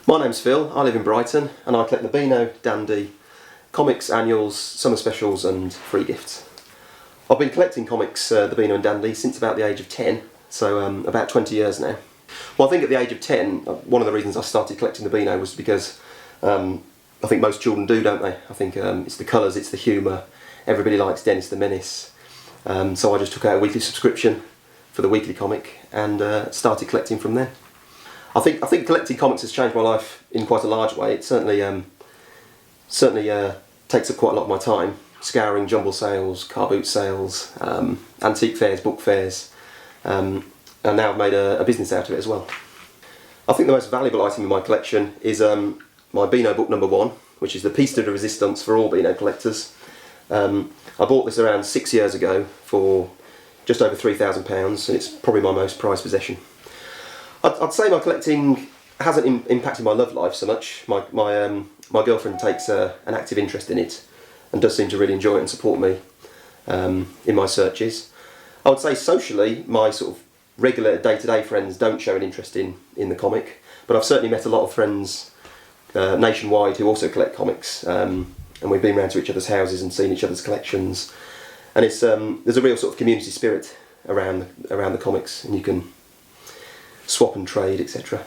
My name's Phil, I live in Brighton and I collect the Beano, Dan.And, comics, annuals, summer specials and free gifts. I've been collecting comics, the Beano and Dan.And, since about the age of 10, so about 20 years now. Well, I think at the age of 10, one of the reasons I started collecting the Beano was because I think most children do, don't they? I think it's the colours, it's the humour, everybody likes Dennis the Menace. So I just took out a weekly subscription for the weekly comic and started collecting from there. I think collecting comics has changed my life in quite a large way. It certainly takes up quite a lot of my time. Scouring, jumble sales, car boot sales, antique fairs, book fairs, and now I've made a business out of it as well. I think the most valuable item in my collection is my Beano book number 1, which is the piece de resistance for all Beano collectors. I bought this around 6 years ago for just over £3,000 and it's probably my most prized possession. I'd say my collecting hasn't impacted my love life so much. My girlfriend takes an active interest in it and does seem to really enjoy it and support me in my searches. I would say socially, my sort of regular day-to-day friends don't show an interest in the comic, but I've certainly met a lot of friends nationwide who also collect comics, and we've been round to each other's houses and seen each other's collections, and it's there's a real sort of community spirit around the comics, and you can swap and trade, etc.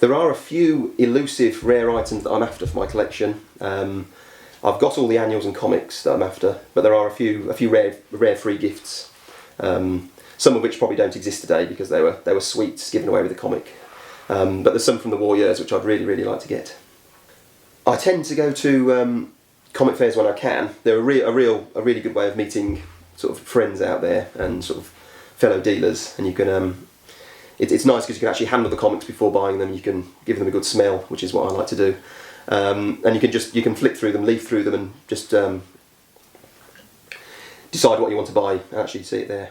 There are a few elusive rare items that I'm after for my collection. I've got all the annuals and comics that I'm after, but there are a few rare free gifts, some of which probably don't exist today because they were sweets given away with the comic. But there's some from the war years which I'd really like to get. I tend to go to comic fairs when I can. They're a really good way of meeting sort of friends out there and sort of fellow dealers, and you can. It's nice because you can actually handle the comics before buying them. You can give them a good smell, which is what I like to do, and you can flick through them, leaf through them, and just decide what you want to buy and actually see it there.